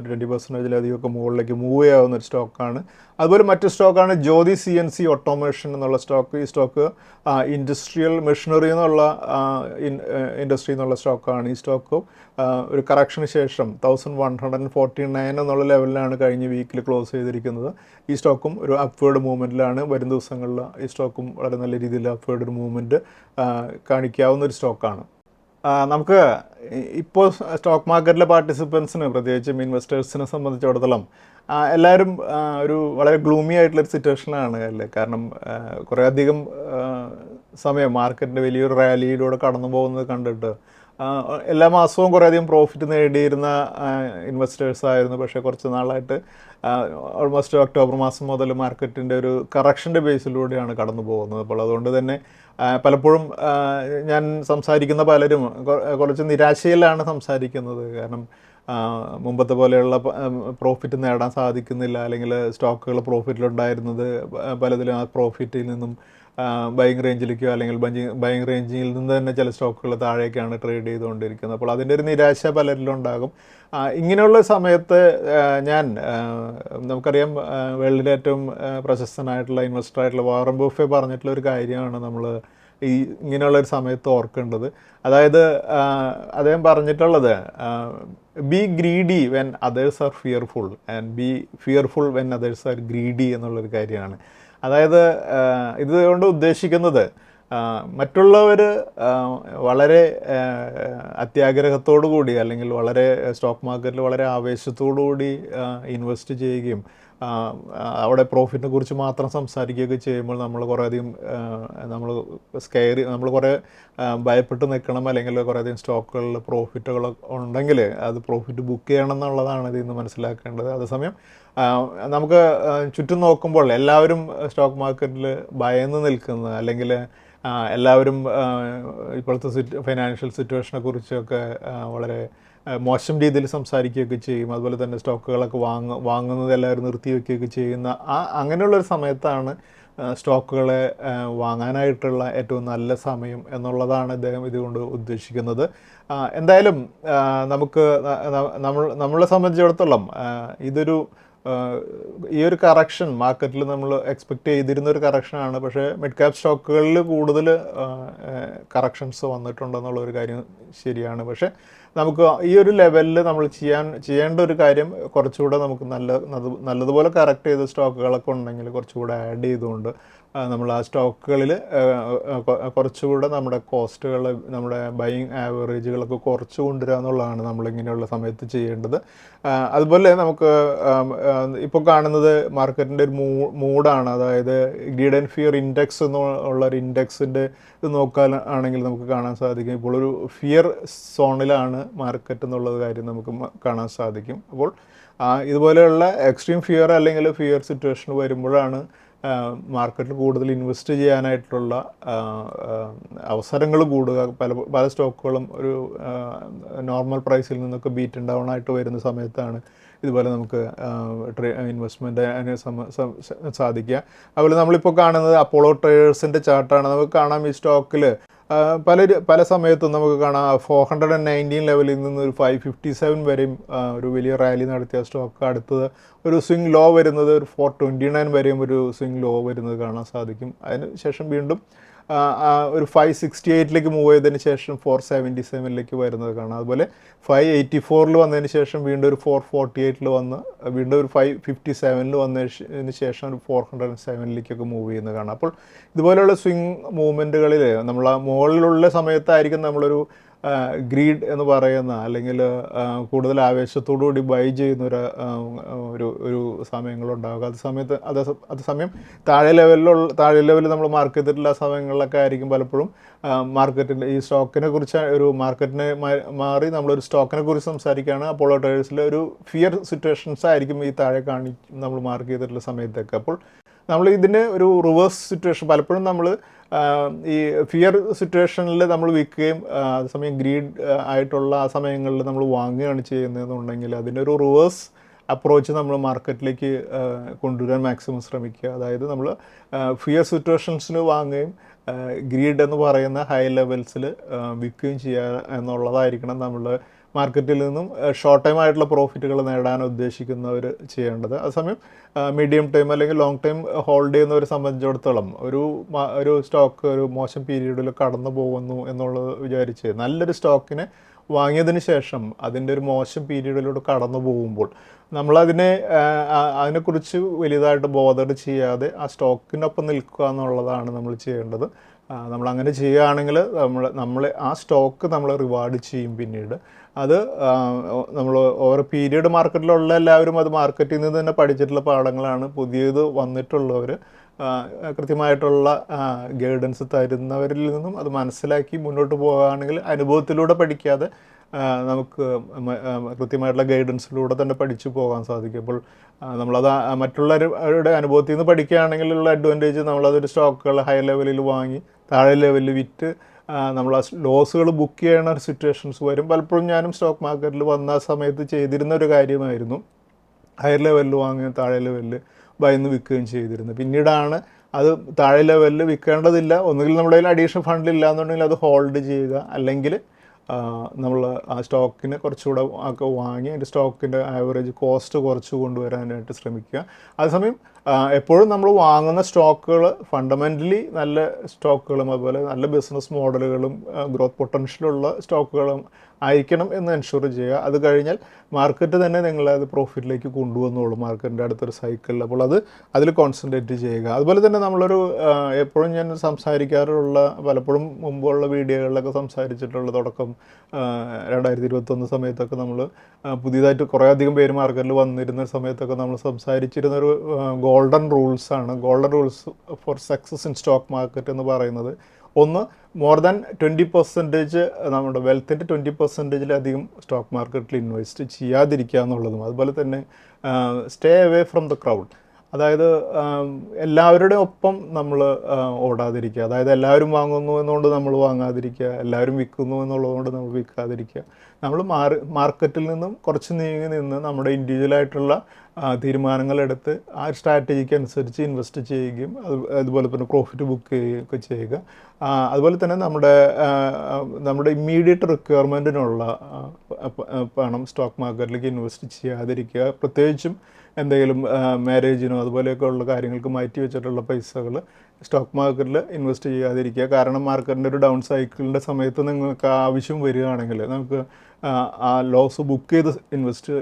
20%-ലധികമൊക്കെ മുകളിലേക്ക് മൂവ് ചെയ്യാവുന്ന ഒരു സ്റ്റോക്കാണ്. അതുപോലെ മറ്റു സ്റ്റോക്കാണ് ജ്യോതി CNC ഓട്ടോമേഷൻ എന്നുള്ള സ്റ്റോക്ക്. ഈ സ്റ്റോക്ക് ഇൻഡസ്ട്രിയൽ മെഷീനറി എന്നുള്ള ഇൻഡസ്ട്രി എന്നുള്ള സ്റ്റോക്കാണ്. ഈ സ്റ്റോക്ക് ഒരു കറക്ഷന് ശേഷം 1149 എന്നുള്ള ലെവലിലാണ് കഴിഞ്ഞ വീക്കിൽ ക്ലോസ് ചെയ്തിരിക്കുന്നത്. ഈ സ്റ്റോക്കും ഒരു അപ്വേർഡ് മൂവ്മെൻറ്റിലാണ്. വരും ദിവസങ്ങളിൽ ഈ സ്റ്റോക്കും വളരെ നല്ല രീതിയിൽ അപ്വേർഡ് ഒരു മൂവ്മെൻറ്റ് കാണിക്കാവുന്ന ഒരു സ്റ്റോക്കാണ്. നമുക്ക് ഇപ്പോൾ സ്റ്റോക്ക് മാർക്കറ്റിലെ പാർട്ടിസിപ്പൻസിന് പ്രത്യേകിച്ചും ഇൻവെസ്റ്റേഴ്സിനെ സംബന്ധിച്ചിടത്തോളം എല്ലാവരും ഒരു വളരെ ഗ്ലൂമി ആയിട്ടുള്ളൊരു സിറ്റുവേഷനിലാണ് അല്ലേ. കാരണം കുറേ അധികം സമയം മാർക്കറ്റിൻ്റെ വലിയൊരു റാലിയിലൂടെ കടന്നു പോകുന്നത് കണ്ടിട്ട് എല്ലാ മാസവും കുറേയധികം പ്രോഫിറ്റ് നേടിയിരുന്ന ഇൻവെസ്റ്റേഴ്സായിരുന്നു. പക്ഷേ കുറച്ച് നാളായിട്ട് ഓൾമോസ്റ്റ് ഒക്ടോബർ മാസം മുതൽ മാർക്കറ്റിൻ്റെ ഒരു കറക്ഷൻ്റെ ബേസിലൂടെയാണ് കടന്നു പോകുന്നത്. അപ്പോൾ അതുകൊണ്ട് തന്നെ പലപ്പോഴും ഞാൻ സംസാരിക്കുന്ന പലരും കുറച്ച് നിരാശയിലാണ് സംസാരിക്കുന്നത്. കാരണം മുമ്പത്തെ പോലെയുള്ള പ്രോഫിറ്റ് നേടാൻ സാധിക്കുന്നില്ല, അല്ലെങ്കിൽ സ്റ്റോക്കുകൾ പ്രോഫിറ്റിലുണ്ടായിരുന്നത് പലതിലും ആ പ്രോഫിറ്റിൽ നിന്നും ബൈങ് റേഞ്ചിലേക്കോ അല്ലെങ്കിൽ ബൈങ് റേഞ്ചിൽ നിന്ന് തന്നെ ചില സ്റ്റോക്കുകൾ താഴേക്കാണ് ട്രേഡ് ചെയ്തുകൊണ്ടിരിക്കുന്നത്. അപ്പോൾ അതിൻ്റെ ഒരു നിരാശ പലരിലും ഉണ്ടാകും. ഇങ്ങനെയുള്ള സമയത്ത് നമുക്കറിയാം വേൾഡിലെ ഏറ്റവും പ്രശസ്തനായിട്ടുള്ള ഇൻവെസ്റ്ററായിട്ടുള്ള വാറൻ ബഫെ പറഞ്ഞിട്ടുള്ള ഒരു കാര്യമാണ് നമ്മൾ ഇങ്ങനെയുള്ളൊരു സമയത്ത് ഓർക്കേണ്ടത്. അതായത് അദ്ദേഹം പറഞ്ഞിട്ടുള്ളത് B greedy when others are fearful and B fearful when others are greedy എന്നുള്ളൊരു കാര്യമാണ്. അതായത് ഇതുകൊണ്ട് ഉദ്ദേശിക്കുന്നത് മറ്റുള്ളവർ വളരെ അത്യാഗ്രഹത്തോടു കൂടി അല്ലെങ്കിൽ വളരെ സ്റ്റോക്ക് മാർക്കറ്റിൽ വളരെ ആവേശത്തോടു കൂടി ഇൻവെസ്റ്റ് ചെയ്യുകയും അവിടെ പ്രോഫിറ്റിനെ കുറിച്ച് മാത്രം സംസാരിക്കുകയൊക്കെ ചെയ്യുമ്പോൾ നമ്മൾ കുറേയധികം നമ്മൾ കുറേ ഭയപ്പെട്ട് നിൽക്കണം, അല്ലെങ്കിൽ കുറേയധികം സ്റ്റോക്കുകളിൽ പ്രോഫിറ്റുകൾ ഉണ്ടെങ്കിൽ അത് പ്രോഫിറ്റ് ബുക്ക് ചെയ്യണം എന്നുള്ളതാണ് ഇതിൽ നിന്ന് മനസ്സിലാക്കേണ്ടത്. അതേസമയം നമുക്ക് ചുറ്റും നോക്കുമ്പോൾ എല്ലാവരും സ്റ്റോക്ക് മാർക്കറ്റിൽ ഭയന്ന് നിൽക്കുന്നത്, അല്ലെങ്കിൽ എല്ലാവരും ഇപ്പോഴത്തെ ഫൈനാൻഷ്യൽ സിറ്റുവേഷനെ കുറിച്ചൊക്കെ വളരെ മോശം രീതിയിൽ സംസാരിക്കുകയൊക്കെ ചെയ്യും. അതുപോലെ തന്നെ സ്റ്റോക്കുകളൊക്കെ വാങ്ങുന്നത് എല്ലാവരും നിർത്തിവെക്കുകയൊക്കെ ചെയ്യുന്ന അങ്ങനെയുള്ളൊരു സമയത്താണ് സ്റ്റോക്കുകളെ വാങ്ങാനായിട്ടുള്ള ഏറ്റവും നല്ല സമയം എന്നുള്ളതാണ് അദ്ദേഹം ഇതുകൊണ്ട് ഉദ്ദേശിക്കുന്നത്. എന്തായാലും നമ്മളെ സംബന്ധിച്ചിടത്തോളം ഇതൊരു ഈ ഒരു കറക്ഷൻ മാർക്കറ്റിൽ നമ്മൾ എക്സ്പെക്റ്റ് ചെയ്തിരുന്ന ഒരു കറക്ഷനാണ്. പക്ഷേ മിഡ് ക്യാപ് സ്റ്റോക്കുകളിൽ കൂടുതൽ കറക്ഷൻസ് വന്നിട്ടുണ്ടെന്നുള്ളൊരു കാര്യം ശരിയാണ്. പക്ഷേ നമുക്ക് ഈ ഒരു ലെവലിൽ നമ്മൾ ചെയ്യേണ്ട ഒരു കാര്യം കുറച്ചുകൂടെ നമുക്ക് നല്ലതുപോലെ കറക്റ്റ് ചെയ്ത സ്റ്റോക്കുകളൊക്കെ ഉണ്ടെങ്കിൽ കുറച്ചുകൂടെ ആഡ് ചെയ്തുകൊണ്ട് നമ്മൾ ആ സ്റ്റോക്കുകളിൽ കുറച്ചുകൂടെ നമ്മുടെ കോസ്റ്റുകൾ, നമ്മുടെ ബൈയിങ് ആവറേജുകളൊക്കെ കുറച്ച് കൊണ്ടുവരിക എന്നുള്ളതാണ് നമ്മളിങ്ങനെയുള്ള സമയത്ത് ചെയ്യേണ്ടത്. അതുപോലെ നമുക്ക് ഇപ്പോൾ കാണുന്നത് മാർക്കറ്റിൻ്റെ ഒരു മൂഡാണ്. അതായത് ഗ്രീഡ് ആൻഡ് ഫിയർ ഇൻഡെക്സ് എന്നുള്ളൊരു ഇൻഡെക്സിൻ്റെ ഇത് നോക്കാൻ ആണെങ്കിൽ നമുക്ക് കാണാൻ സാധിക്കും ഇപ്പോൾ ഒരു ഫിയർ സോണിലാണ് മാർക്കറ്റ് എന്നുള്ളത് കാര്യം നമുക്ക് കാണാൻ സാധിക്കും. അപ്പോൾ ഇതുപോലെയുള്ള എക്സ്ട്രീം ഫിയർ അല്ലെങ്കിൽ ഫിയർ സിറ്റുവേഷൻ വരുമ്പോഴാണ് മാർക്കറ്റിൽ കൂടുതൽ ഇൻവെസ്റ്റ് ചെയ്യാനായിട്ടുള്ള അവസരങ്ങൾ കൂടുക. പല സ്റ്റോക്കുകളും ഒരു നോർമൽ പ്രൈസിൽ നിന്നൊക്കെ ബീറ്റ് ഡൗൺ ആയിട്ട് വരുന്ന സമയത്താണ് ഇതുപോലെ നമുക്ക് ഇൻവെസ്റ്റ്മെൻറ്റ് സാധിക്കുക. അതുപോലെ നമ്മളിപ്പോൾ കാണുന്നത് അപ്പോളോ ട്രേഡേഴ്സിൻ്റെ ചാർട്ടാണ്. നമുക്ക് കാണാം ഈ സ്റ്റോക്കിൽ പല സമയത്തും നമുക്ക് കാണാം 419 ലെവലിൽ നിന്ന് ഒരു 557 വരെയും ഒരു വലിയ റാലി നടത്തിയ സ്റ്റോക്ക് അടുത്തത് ഒരു സ്വിംഗ് ലോ വരുന്നത് ഒരു 429 വരെയും ഒരു സ്വിംഗ് ലോ വരുന്നത് കാണാൻ സാധിക്കും. അതിന് ശേഷം വീണ്ടും ഒരു 568 മൂവ് ചെയ്തതിന് ശേഷം 477 വരുന്നത് കാണാം. അതുപോലെ 584 വന്നതിന് ശേഷം വീണ്ടും ഒരു 448 വന്ന് വീണ്ടും ഒരു 557 വന്നതിന് ശേഷം ഒരു 407 മൂവ് ചെയ്യുന്നത് കാണാം. അപ്പോൾ ഇതുപോലെയുള്ള സ്വിംഗ് മൂവ്മെൻറ്റുകളിൽ നമ്മൾ ആ മുകളിലുള്ള സമയത്തായിരിക്കും നമ്മളൊരു ഗ്രീഡ് എന്ന് പറയുന്ന അല്ലെങ്കിൽ കൂടുതൽ ആവേശത്തോടുകൂടി ബൈ ചെയ്യുന്ന ഒരു സമയങ്ങളുണ്ടാകുക. അതേസമയം താഴെ ലെവലിൽ നമ്മൾ മാർക്ക് ചെയ്തിട്ടുള്ള സമയങ്ങളിലൊക്കെ ആയിരിക്കും പലപ്പോഴും മാർക്കറ്റിൻ്റെ ഈ സ്റ്റോക്കിനെ കുറിച്ച് മാർക്കറ്റിനെ മാറി നമ്മളൊരു സ്റ്റോക്കിനെ കുറിച്ച് സംസാരിക്കുകയാണ്. അപ്പോളോ ട്രേഡേഴ്സിൽ ഒരു ഫിയർ സിറ്റുവേഷൻസ് ആയിരിക്കും ഈ താഴെ നമ്മൾ മാർക്ക് ചെയ്തിട്ടുള്ള സമയത്തൊക്കെ. അപ്പോൾ നമ്മൾ ഇതിന് ഒരു റിവേഴ്സ് സിറ്റുവേഷൻ പലപ്പോഴും നമ്മൾ ഈ ഫിയർ സിറ്റുവേഷനിൽ നമ്മൾ വിൽക്കുകയും അതേസമയം ഗ്രീഡ് ആയിട്ടുള്ള ആ സമയങ്ങളിൽ നമ്മൾ വാങ്ങുകയാണ് ചെയ്യുന്നതെന്നുണ്ടെങ്കിൽ അതിൻ്റെ ഒരു റിവേഴ്സ് അപ്രോച്ച് നമ്മൾ മാർക്കറ്റിലേക്ക് കൊണ്ടുവരാൻ മാക്സിമം ശ്രമിക്കുക. അതായത് നമ്മൾ ഫിയർ സിറ്റുവേഷൻസിന് വാങ്ങുകയും ഗ്രീഡ് എന്ന് പറയുന്ന ഹൈ ലെവൽസിൽ വിൽക്കുകയും ചെയ്യുക എന്നുള്ളതായിരിക്കണം നമ്മൾ മാർക്കറ്റിൽ നിന്നും ഷോർട്ട് ടൈം ആയിട്ടുള്ള പ്രോഫിറ്റുകൾ നേടാൻ ഉദ്ദേശിക്കുന്നവർ ചെയ്യേണ്ടത്. അതേസമയം മീഡിയം ടൈം അല്ലെങ്കിൽ ലോങ് ടൈം ഹോൾഡ് ചെയ്യുന്നവരെ സംബന്ധിച്ചിടത്തോളം ഒരു സ്റ്റോക്ക് ഒരു മോശം പീരീഡിൽ കടന്നു പോകുന്നു എന്നുള്ളത് വിചാരിച്ച് നല്ലൊരു സ്റ്റോക്കിനെ വാങ്ങിയതിന് ശേഷം അതിൻ്റെ ഒരു മോശം പീരീഡിലൂടെ കടന്നു പോകുമ്പോൾ അതിനെക്കുറിച്ച് വലുതായിട്ട് ബോധർ ചെയ്യാതെ ആ സ്റ്റോക്കിനൊപ്പം നിൽക്കുക എന്നുള്ളതാണ് നമ്മൾ ചെയ്യേണ്ടത്. നമ്മളങ്ങനെ ചെയ്യുകയാണെങ്കിൽ നമ്മൾ ആ സ്റ്റോക്ക് നമ്മൾ റിവാർഡ് ചെയ്യും. പിന്നീട് അത് നമ്മൾ ഓരോ പീരീഡ് മാർക്കറ്റിലുള്ള എല്ലാവരും അത് മാർക്കറ്റിൽ നിന്ന് തന്നെ പഠിച്ചിട്ടുള്ള പാഠങ്ങളാണ്. പുതിയത് വന്നിട്ടുള്ളവർ കൃത്യമായിട്ടുള്ള ഗൈഡൻസ് തരുന്നവരിൽ നിന്നും അത് മനസ്സിലാക്കി മുന്നോട്ട് പോകുകയാണെങ്കിൽ അനുഭവത്തിലൂടെ പഠിക്കാതെ നമുക്ക് കൃത്യമായിട്ടുള്ള ഗൈഡൻസിലൂടെ തന്നെ പഠിച്ചു പോകാൻ സാധിക്കും. അപ്പോൾ നമ്മളത് മറ്റുള്ളവരുടെ അനുഭവത്തിൽ നിന്ന് പഠിക്കുകയാണെങ്കിലുള്ള അഡ്വാൻറ്റേജ് നമ്മളതൊരു സ്റ്റോക്കുകൾ ഹൈ ലെവലിൽ വാങ്ങി താഴെ ലെവലിൽ വിറ്റ് നമ്മൾ ആ ലോസുകൾ ബുക്ക് ചെയ്യണ ഒരു സിറ്റുവേഷൻസ് വരും. പലപ്പോഴും ഞാനും സ്റ്റോക്ക് മാർക്കറ്റിൽ വന്ന സമയത്ത് ചെയ്തിരുന്ന ഒരു കാര്യമായിരുന്നു ഹയർ ലെവലിൽ വാങ്ങുകയും താഴെ ലെവലിൽ ഭയന്ന് വിൽക്കുകയും ചെയ്തിരുന്നത്. പിന്നീടാണ് അത് താഴെ ലെവലിൽ വിൽക്കേണ്ടതില്ല, ഒന്നുകിൽ നമ്മുടെ കയ്യിൽ അഡീഷണൽ ഫണ്ടില്ല എന്നുണ്ടെങ്കിൽ അത് ഹോൾഡ് ചെയ്യുക, അല്ലെങ്കിൽ നമ്മൾ ആ സ്റ്റോക്കിനെ കുറച്ചുകൂടെ ഒക്കെ വാങ്ങി അതിൻ്റെ സ്റ്റോക്കിൻ്റെ ആവറേജ് കോസ്റ്റ് കുറച്ച് കൊണ്ടുവരാനായിട്ട് ശ്രമിക്കുക. അതേസമയം എപ്പോഴും നമ്മൾ വാങ്ങുന്ന സ്റ്റോക്കുകൾ ഫണ്ടമെൻ്റലി നല്ല സ്റ്റോക്കുകളും അതുപോലെ നല്ല ബിസിനസ് മോഡലുകളും ഗ്രോത്ത് പൊട്ടൻഷ്യലുള്ള സ്റ്റോക്കുകളും ആയിരിക്കണം എന്ന് എൻഷുർ ചെയ്യുക. അത് കഴിഞ്ഞാൽ മാർക്കറ്റ് തന്നെ നിങ്ങളെ അത് പ്രോഫിറ്റിലേക്ക് കൊണ്ടുവന്നോളും മാർക്കറ്റിൻ്റെ അടുത്തൊരു സൈക്കിളിൽ. അപ്പോൾ അതിൽ കോൺസെൻട്രേറ്റ് ചെയ്യുക. അതുപോലെ തന്നെ നമ്മളൊരു എപ്പോഴും ഞാൻ സംസാരിക്കാറുള്ള പലപ്പോഴും മുമ്പുള്ള വീഡിയോകളിലൊക്കെ സംസാരിച്ചിട്ടുള്ള തുടക്കം 2021 സമയത്തൊക്കെ നമ്മൾ പുതിയതായിട്ട് കുറേ അധികം പേര് മാർക്കറ്റിൽ വന്നിരുന്ന സമയത്തൊക്കെ നമ്മൾ സംസാരിച്ചിരുന്നൊരു ഗോൾഡൻ റൂൾസാണ്. Golden rules for success in stock market എന്ന് പറയുന്നത്, ഒന്ന്, മോർ ദാൻ 20% നമ്മുടെ വെൽത്തിൻ്റെ 20%-ലധികം സ്റ്റോക്ക് മാർക്കറ്റിൽ ഇൻവെസ്റ്റ് ചെയ്യാതിരിക്കുക എന്നുള്ളതും, അതുപോലെ തന്നെ stay away from the crowd. അതായത് എല്ലാവരുടെ ഒപ്പം നമ്മൾ ഓടാതിരിക്കുക. അതായത് എല്ലാവരും വാങ്ങുന്നു എന്നുകൊണ്ട് നമ്മൾ വാങ്ങാതിരിക്കുക, എല്ലാവരും വിൽക്കുന്നു എന്നുള്ളതുകൊണ്ട് നമ്മൾ വിൽക്കാതിരിക്കുക. നമ്മൾ മാർക്കറ്റിൽ നിന്നും കുറച്ച് നീങ്ങി നിന്ന് നമ്മുടെ ഇൻഡിവിജ്വലായിട്ടുള്ള തീരുമാനങ്ങളെടുത്ത് ആ സ്ട്രാറ്റജിക്ക് അനുസരിച്ച് ഇൻവെസ്റ്റ് ചെയ്യുകയും അതുപോലെ തന്നെ പ്രോഫിറ്റ് ബുക്ക് ചെയ്യുകയൊക്കെ ചെയ്യുക. അതുപോലെ തന്നെ നമ്മുടെ ഇമ്മീഡിയറ്റ് റിക്വയർമെൻറ്റിനുള്ള പണം സ്റ്റോക്ക് മാർക്കറ്റിലേക്ക് ഇൻവെസ്റ്റ് ചെയ്യാതിരിക്കുക. പ്രത്യേകിച്ചും എന്തെങ്കിലും മാരേജിനോ അതുപോലെയൊക്കെ ഉള്ള കാര്യങ്ങൾക്ക് മാറ്റി വെച്ചിട്ടുള്ള പൈസകൾ സ്റ്റോക്ക് മാർക്കറ്റിൽ ഇൻവെസ്റ്റ് ചെയ്യാതിരിക്കുക. കാരണം മാർക്കറ്റിൻ്റെ ഒരു ഡൗൺ സൈക്കിളിൻ്റെ സമയത്ത് നിങ്ങൾക്ക് ആവശ്യം വരികയാണെങ്കിൽ നമുക്ക് ആ ലോസ് ബുക്ക് ചെയ്ത്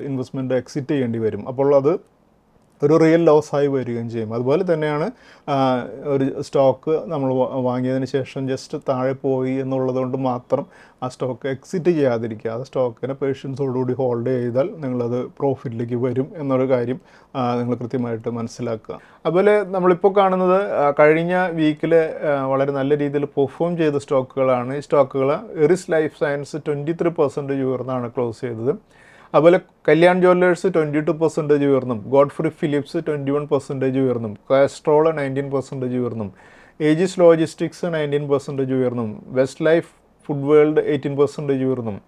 ഇൻവെസ്റ്റ്മെൻറ്റ് എക്സിറ്റ് ചെയ്യേണ്ടി വരും. അപ്പോൾ അത് ഒരു റിയൽ ലോസായി വരികയും ചെയ്യും. അതുപോലെ തന്നെയാണ് ഒരു സ്റ്റോക്ക് നമ്മൾ വാങ്ങിയതിന് ശേഷം ജസ്റ്റ് താഴെ പോയി എന്നുള്ളത് കൊണ്ട് മാത്രം ആ സ്റ്റോക്ക് എക്സിറ്റ് ചെയ്യാതിരിക്കുക. ആ സ്റ്റോക്കിനെ പേഷ്യൻസോടുകൂടി ഹോൾഡ് ചെയ്താൽ നിങ്ങളത് പ്രോഫിറ്റിലേക്ക് വരും എന്നൊരു കാര്യം നിങ്ങൾ കൃത്യമായിട്ട് മനസ്സിലാക്കുക. അതുപോലെ നമ്മളിപ്പോൾ കാണുന്നത് കഴിഞ്ഞ വീക്കിൽ വളരെ നല്ല രീതിയിൽ പെർഫോം ചെയ്ത സ്റ്റോക്കുകളാണ്. ഈ സ്റ്റോക്കുകൾ എറിസ് ലൈഫ് സയൻസ് 23% ഉയർന്നാണ് ക്ലോസ് ചെയ്തത്. അതുപോലെ കല്യാൺ ജ്വല്ലേഴ്സ് 22% ഉയർന്നും, ഗോഡ്ഫ്രി ഫിലിപ്സ് 21% ഉയർന്നും, കാസ്ട്രോൾ 19% ഉയർന്നും, ഏജിസ് ലോജിസ്റ്റിക്സ് 19% ഉയർന്നും, വെസ്റ്റ് ലൈഫ് ഫുഡ് വേൾഡ് 18% ഉയർന്നും,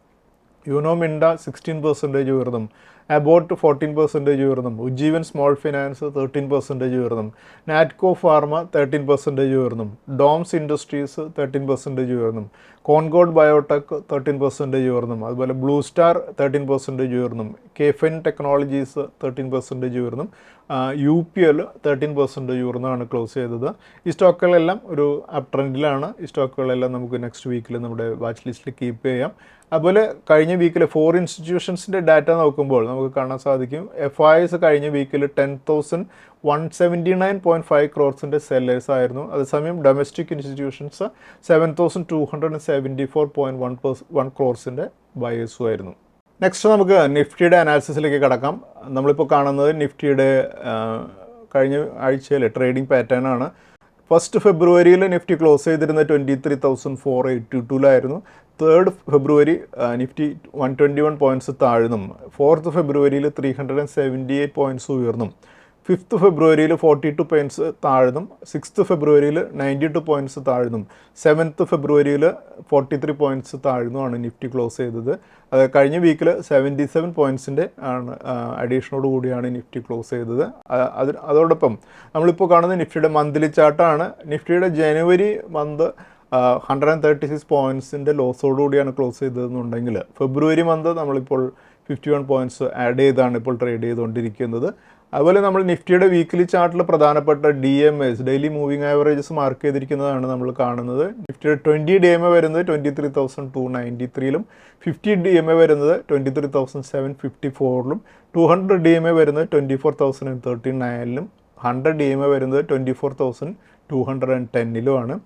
യുനോ മിൻഡ 16% ഉയർന്നും, അബോട്ട് 14% ഉയർന്നും, ഉജ്ജീവൻ സ്മോൾ ഫിനാൻസ് 13% ഉയർന്നും, നാറ്റ്കോ ഫാർമ 13% ഉയർന്നും, ഡോംസ് ഇൻഡസ്ട്രീസ് 13% ഉയർന്നും, കോൺകോഡ് ബയോടെക് 13% ഉയർന്നും, അതുപോലെ ബ്ലൂ സ്റ്റാർ 13% ഉയർന്നും, കെഫിൻ ടെക്നോളജീസ് 13% ഉയർന്നും, UPL 13% ഉയർന്നാണ് ക്ലോസ് ചെയ്തത്. ഈ സ്റ്റോക്കുകളെല്ലാം ഒരു അപ് ട്രെൻഡിലാണ്. ഈ സ്റ്റോക്കുകളെല്ലാം നമുക്ക് നെക്സ്റ്റ് വീക്കിൽ നമ്മുടെ വാച്ച് ലിസ്റ്റിൽ കീപ്പ് ചെയ്യാം. അതുപോലെ കഴിഞ്ഞ വീക്കിൽ 4 ഇൻസ്റ്റിറ്റ്യൂഷൻസിൻ്റെ ഡാറ്റ നോക്കുമ്പോൾ നമുക്ക് കാണാൻ സാധിക്കും, FIs കഴിഞ്ഞ വീക്കിൽ 10,179.5 ക്രോർസിൻ്റെ സെല്ലേഴ്സ് ആയിരുന്നു. അതേസമയം ഡൊമസ്റ്റിക് ഇൻസ്റ്റിറ്റ്യൂഷൻസ് 7,274.1 ക്രോർസിൻ്റെ ബയേഴ്സും ആയിരുന്നു. നെക്സ്റ്റ് നമുക്ക് നിഫ്റ്റിയുടെ അനാലിസിസിലേക്ക് കടക്കാം. നമ്മളിപ്പോൾ കാണുന്നത് നിഫ്റ്റിയുടെ കഴിഞ്ഞ ആഴ്ചയിലെ ട്രേഡിംഗ് പാറ്റേൺ ആണ്. 1 ഫെബ്രുവരിയിൽ നിഫ്റ്റി ക്ലോസ് ചെയ്തിരുന്ന 23,482 3rd ഫെബ്രുവരി നിഫ്റ്റി 121 പോയിൻറ്റ്സ് താഴ്ന്നും, 4th ഫെബ്രുവരിയിൽ 378 പോയിൻറ്റ്സ് ഉയർന്നും, 5th ഫെബ്രുവരിയിൽ 42 പോയിൻറ്റ്സ് താഴ്ന്നും, 6th ഫെബ്രുവരിയിൽ 92 പോയിൻറ്റ്സ് താഴ്ന്നും, 7th ഫെബ്രുവരിയിൽ 43 പോയിൻറ്റ്സ് താഴ്ന്നുമാണ് നിഫ്റ്റി ക്ലോസ് ചെയ്തത്. അത് കഴിഞ്ഞ വീക്കിൽ 77 പോയിൻറ്റ്സിൻ്റെ ആണ് അഡീഷനോട് കൂടിയാണ് നിഫ്റ്റി ക്ലോസ് ചെയ്തത്. അതോടൊപ്പം നമ്മളിപ്പോൾ കാണുന്നത് നിഫ്റ്റിയുടെ മന്ത്ലി ചാർട്ടാണ്. നിഫ്റ്റിയുടെ ജനുവരി മന്ത് 136 പോയിൻറ്റ്സിൻ്റെ ലോസോടുകൂടിയാണ് ക്ലോസ് ചെയ്തതെന്നുണ്ടെങ്കിൽ ഫെബ്രുവരി മന്ത് നമ്മളിപ്പോൾ 51 പോയിൻറ്റ്സ് ആഡ് ചെയ്താണ് ഇപ്പോൾ ട്രേഡ് ചെയ്തുകൊണ്ടിരിക്കുന്നത്. അതുപോലെ നമ്മൾ നിഫ്റ്റിയുടെ വീക്കിലി ചാർട്ടിൽ പ്രധാനപ്പെട്ട DMAs daily moving averages mark ചെയ്തിരിക്കുന്നതാണ് നമ്മൾ കാണുന്നത്. നിഫ്റ്റിയുടെ 20 DMA വരുന്നത് 23,293-ലും, 50 DMA വരുന്നത് 23,754-ലും, 200 DMA വരുന്നത് 24,039-ലും, 100 DMA വരുന്നത് 24,210-ലുമാണ്.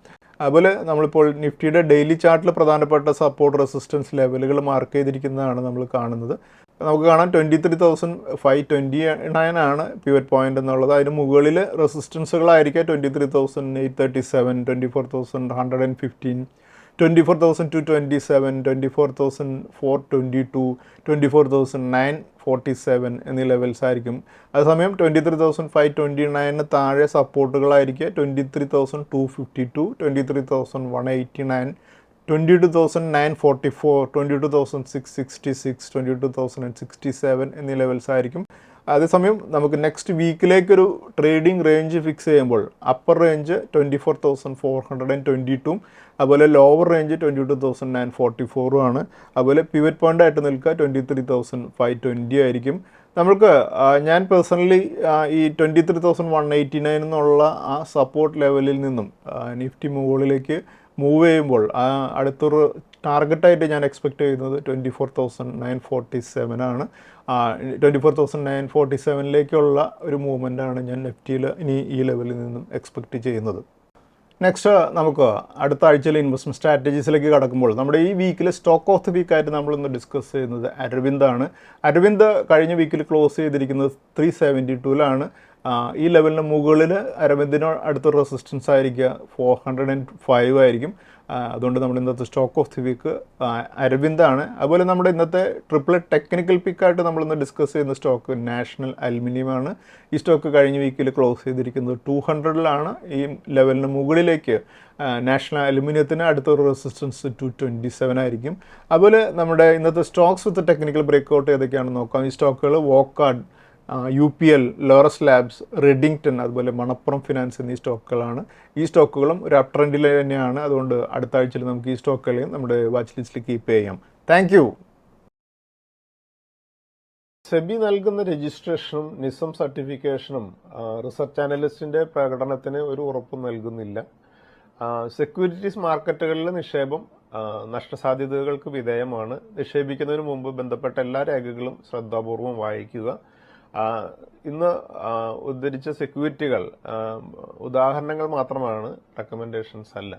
അതുപോലെ നമ്മളിപ്പോൾ നിഫ്റ്റിയുടെ ഡെയിലി ചാർട്ടിൽ പ്രധാനപ്പെട്ട സപ്പോർട്ട് റെസിസ്റ്റൻസ് ലെവലുകൾ മാർക്ക് ചെയ്തിരിക്കുന്നതാണ് നമ്മൾ കാണുന്നത്. നമുക്ക് കാണാം 23,529 ആണ് പിവറ്റ് പോയിന്റ് എന്നുള്ളത്. അതിന് മുകളിൽ റെസിസ്റ്റൻസുകളായിരിക്കാം 23,837, 24,115, 24,227, 24,422, 24,947 എന്നീ ലെവൽസ് ആയിരിക്കും. അതേസമയം 23,529 താഴെ സപ്പോർട്ടുകളായിരിക്കുക 23,252, 23,189, 22,944, 22,666, 22,067 എന്നീ ലെവൽസ് ആയിരിക്കും. അതേസമയം നമുക്ക് നെക്സ്റ്റ് വീക്കിലേക്കൊരു ട്രേഡിംഗ് റേഞ്ച് ഫിക്സ് ചെയ്യുമ്പോൾ അപ്പർ റേഞ്ച് 24,422, അതുപോലെ ലോവർ റേഞ്ച് 22,944 ആണ്. അതുപോലെ പിവറ്റ് പോയിന്റ് ആയിട്ട് നിൽക്കുക 23,520 ആയിരിക്കും. നമുക്ക് ഞാൻ പേഴ്സണലി ഈ 23,189 എന്നുള്ള ആ സപ്പോർട്ട് ലെവലിൽ നിന്നും നിഫ്റ്റി മുകളിലേക്ക് മൂവ് ചെയ്യുമ്പോൾ അടുത്തൊരു ടാർഗറ്റായിട്ട് ഞാൻ എക്സ്പെക്റ്റ് ചെയ്യുന്നത് 24,947 ആണ്. 24,947 ഒരു മൂവ്മെൻറ്റാണ് ഞാൻ നിഫ്റ്റിയിൽ ഇനി ഈ ലെവലിൽ നിന്നും എക്സ്പെക്റ്റ് ചെയ്യുന്നത്. നെക്സ്റ്റ് നമുക്ക് അടുത്ത ആഴ്ചയിലെ ഇൻവെസ്റ്റ്മെൻറ്റ് സ്ട്രാറ്റജീസിലേക്ക് കടക്കുമ്പോൾ നമ്മുടെ ഈ വീക്കിലെ സ്റ്റോക്ക് ഓഫ് ദി വീക്കായിട്ട് നമ്മളിന്ന് ഡിസ്കസ് ചെയ്യുന്നത് അരവിന്ദാണ്. അരവിന്ദ് കഴിഞ്ഞ വീക്കിൽ ക്ലോസ് ചെയ്തിരിക്കുന്നത് 372-ലാണ്. ഈ ലെവലിന് മുകളിൽ അരവിന്ദിന് അടുത്തൊരു റെസിസ്റ്റൻസ് ആയിരിക്കുക 405 ആയിരിക്കും. അതുകൊണ്ട് നമ്മുടെ ഇന്നത്തെ സ്റ്റോക്ക് ഓഫ് ദി വീക്ക് അരവിന്ദാണ്. അതുപോലെ നമ്മുടെ ഇന്നത്തെ ട്രിപ്പിൾ ടെക്നിക്കൽ പിക്കായിട്ട് നമ്മളിന്ന് ഡിസ്കസ് ചെയ്യുന്ന സ്റ്റോക്ക് നാഷണൽ അലുമിനിയമാണ്. ഈ സ്റ്റോക്ക് കഴിഞ്ഞ വീക്കിൽ ക്ലോസ് ചെയ്തിരിക്കുന്നത് 200-ലാണ്. ഈ ലെവലിന് മുകളിലേക്ക് നാഷണൽ അലുമിനിയത്തിന് അടുത്തൊരു റെസിസ്റ്റൻസ് 227 ആയിരിക്കും. അതുപോലെ നമ്മുടെ ഇന്നത്തെ സ്റ്റോക്സ് വിത്ത് ടെക്നിക്കൽ ബ്രേക്ക്ഔട്ട് ഏതൊക്കെയാണെന്ന് നോക്കാം. ഈ സ്റ്റോക്കുകൾ വോക്കാർഡ്, UPL, ലോറസ് ലാബ്സ്, റെഡിങ്ടൺ, അതുപോലെ മണപ്പുറം ഫിനാൻസ് എന്നീ സ്റ്റോക്കുകളാണ്. ഈ സ്റ്റോക്കുകളും ഒരു അപ് ട്രെൻഡിൽ തന്നെയാണ്. അതുകൊണ്ട് അടുത്ത ആഴ്ചയിൽ നമുക്ക് ഈ സ്റ്റോക്കുകളെയും നമ്മുടെ വാച്ച് ലിസ്റ്റിൽ കീപ്പ് ചെയ്യാം. Thank you. സെബി നൽകുന്ന രജിസ്ട്രേഷനും നിസം സർട്ടിഫിക്കേഷനും റിസർച്ച് അനലിസ്റ്റിൻ്റെ പ്രകടനത്തിന് ഒരു ഉറപ്പും നൽകുന്നില്ല. സെക്യൂരിറ്റീസ് മാർക്കറ്റുകളിലെ നിക്ഷേപം നഷ്ടസാധ്യതകൾക്ക് വിധേയമാണ്. നിക്ഷേപിക്കുന്നതിന് മുമ്പ് ബന്ധപ്പെട്ട എല്ലാ രേഖകളും ശ്രദ്ധാപൂർവം വായിക്കുക. ഇന്ന് ഉദ്ധരിച്ച സെക്യൂരിറ്റികൾ ഉദാഹരണങ്ങൾ മാത്രമാണ്, റെക്കമെൻഡേഷൻസ് അല്ല.